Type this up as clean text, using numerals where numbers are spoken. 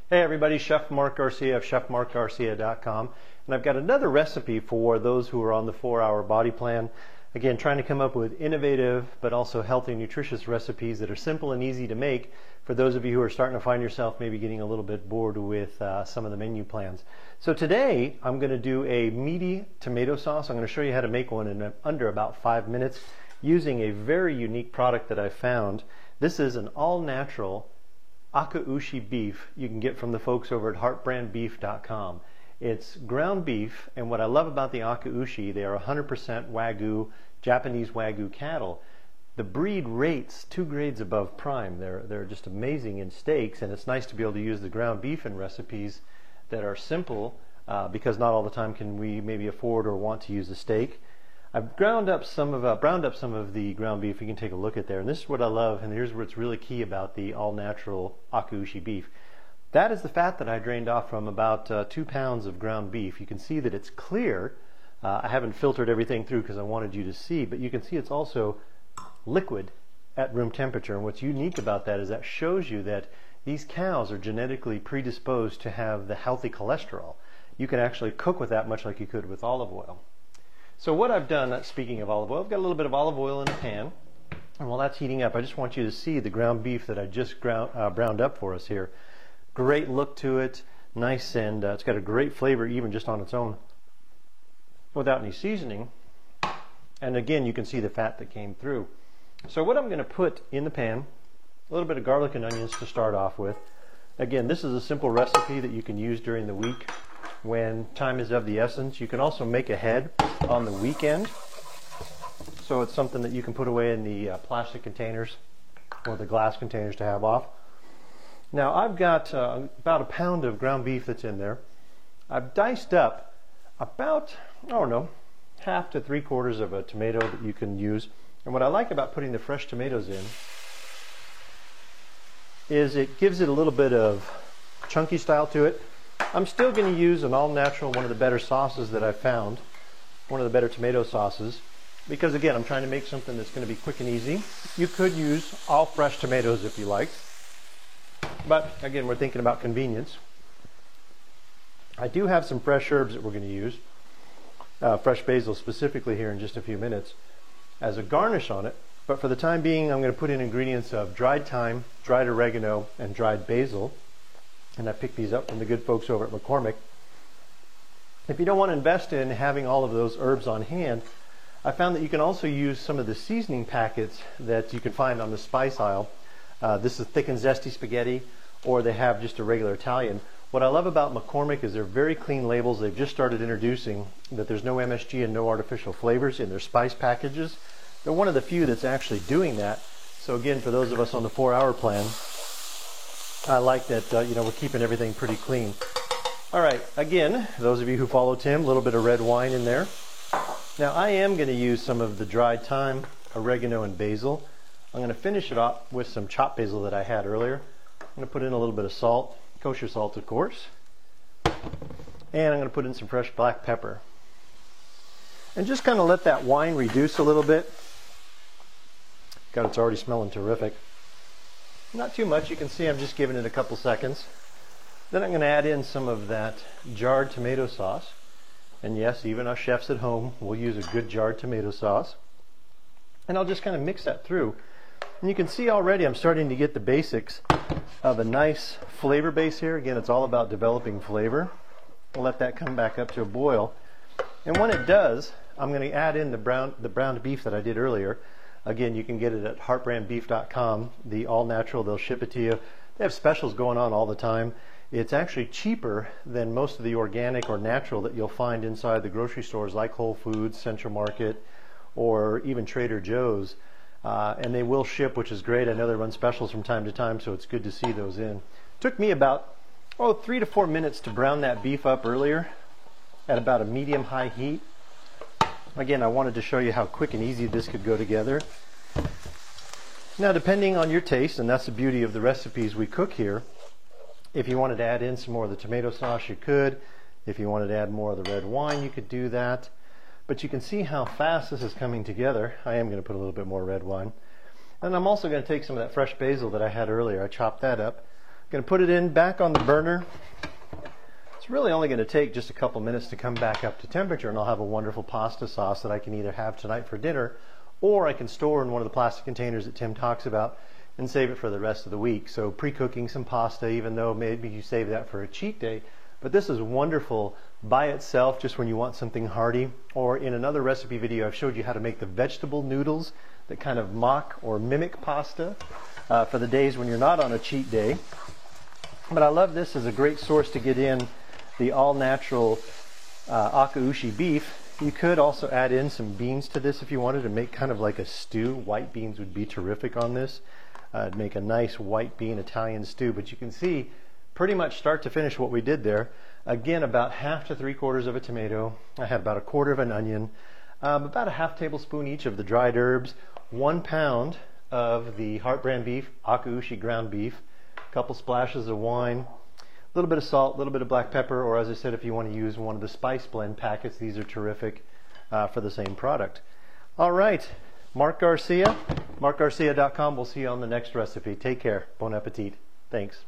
Hey everybody, Chef Mark Garcia of ChefMarkGarcia.com, and I've got another recipe for those who are on the 4-hour body plan. Again, trying to come up with innovative but also healthy, nutritious recipes that are simple and easy to make for those of you who are starting to find yourself maybe getting a little bit bored with some of the menu plans. So today I'm going to do a meaty tomato sauce. I'm going to show you how to make one in under about 5 minutes using a very unique product that I found. This is an all-natural Akaushi beef you can get from the folks over at heartbrandbeef.com. It's ground beef, and what I love about the Akaushi, they are 100% Wagyu, Japanese Wagyu cattle. The breed rates 2 grades above prime. They're just amazing in steaks, and it's nice to be able to use the ground beef in recipes that are simple because not all the time can we maybe afford or want to use a steak. I've browned up some of the ground beef. You can take a look at there, and this is what I love, and here's what's really key about the all-natural Akaushi beef. That is the fat that I drained off from about 2 pounds of ground beef. You can see that it's clear. I haven't filtered everything through because I wanted you to see, but you can see it's also liquid at room temperature, and what's unique about that is that shows you that these cows are genetically predisposed to have the healthy cholesterol. You can actually cook with that much like you could with olive oil. So what I've done, speaking of olive oil, I've got a little bit of olive oil in a pan, and while that's heating up, I just want you to see the ground beef that I just browned up for us here. Great look to it, nice, and it's got a great flavor even just on its own without any seasoning. And again, you can see the fat that came through. So what I'm going to put in the pan, a little bit of garlic and onions to start off with. Again, this is a simple recipe that you can use during the week when time is of the essence. You can also make ahead on the weekend, so it's something that you can put away in the plastic containers or the glass containers to have off. Now I've got about a pound of ground beef that's in there. I've diced up about, I don't know, 1/2 to 3/4 of a tomato that you can use. And what I like about putting the fresh tomatoes in is it gives it a little bit of chunky style to it. I'm still going to use an all-natural, one of the better sauces that I've found, one of the better tomato sauces, because again, I'm trying to make something that's going to be quick and easy. You could use all fresh tomatoes if you like, but again, we're thinking about convenience. I do have some fresh herbs that we're going to use, fresh basil specifically here in just a few minutes, as a garnish on it, but for the time being, I'm going to put in ingredients of dried thyme, dried oregano, and dried basil. And I picked these up from the good folks over at McCormick. If you don't want to invest in having all of those herbs on hand, I found that you can also use some of the seasoning packets that you can find on the spice aisle. This is thick and zesty spaghetti, or they have just a regular Italian. What I love about McCormick is they're very clean labels. They've just started introducing that there's no MSG and no artificial flavors in their spice packages. They're one of the few that's actually doing that. So again, for those of us on the 4-hour plan, I like that we're keeping everything pretty clean. All right, again, those of you who follow Tim, a little bit of red wine in there. Now I am going to use some of the dried thyme, oregano, and basil. I'm going to finish it off with some chopped basil that I had earlier. I'm going to put in a little bit of salt, kosher salt of course, and I'm going to put in some fresh black pepper. And just kind of let that wine reduce a little bit. God, it's already smelling terrific. Not too much, you can see I'm just giving it a couple seconds. Then I'm going to add in some of that jarred tomato sauce. And yes, even us chefs at home will use a good jarred tomato sauce. And I'll just kind of mix that through. And you can see already I'm starting to get the basics of a nice flavor base here. Again, it's all about developing flavor. I'll let that come back up to a boil. And when it does, I'm going to add in the browned beef that I did earlier. Again, you can get it at heartbrandbeef.com, the all-natural. They'll ship it to you. They have specials going on all the time. It's actually cheaper than most of the organic or natural that you'll find inside the grocery stores like Whole Foods, Central Market, or even Trader Joe's. And they will ship, which is great. I know they run specials from time to time, so it's good to see those in. Took me about 3 to 4 minutes to brown that beef up earlier at about a medium-high heat. Again, I wanted to show you how quick and easy this could go together. Now, depending on your taste, and that's the beauty of the recipes we cook here, if you wanted to add in some more of the tomato sauce, you could. If you wanted to add more of the red wine, you could do that. But you can see how fast this is coming together. I am going to put a little bit more red wine. And I'm also going to take some of that fresh basil that I had earlier. I chopped that up. Going to put it in back on the burner. It's really only going to take just a couple minutes to come back up to temperature, and I'll have a wonderful pasta sauce that I can either have tonight for dinner, or I can store in one of the plastic containers that Tim talks about and save it for the rest of the week. So pre-cooking some pasta, even though maybe you save that for a cheat day. But this is wonderful by itself, just when you want something hearty. Or in another recipe video, I've showed you how to make the vegetable noodles that kind of mock or mimic pasta for the days when you're not on a cheat day. But I love this as a great source to get in the all-natural Akaushi beef. You could also add in some beans to this if you wanted to make kind of like a stew. White beans would be terrific on this. It'd make a nice white bean Italian stew. But you can see pretty much start to finish what we did there. Again, about 1/2 to 3/4 of a tomato. I had about 1/4 of an onion, about a 1/2 tablespoon each of the dried herbs, 1 pound of the Heart Brand beef, Akaushi ground beef, a couple splashes of wine, a little bit of salt, a little bit of black pepper, or as I said, if you want to use one of the spice blend packets, these are terrific for the same product. All right, Mark Garcia, markgarcia.com. We'll see you on the next recipe. Take care. Bon appetit. Thanks.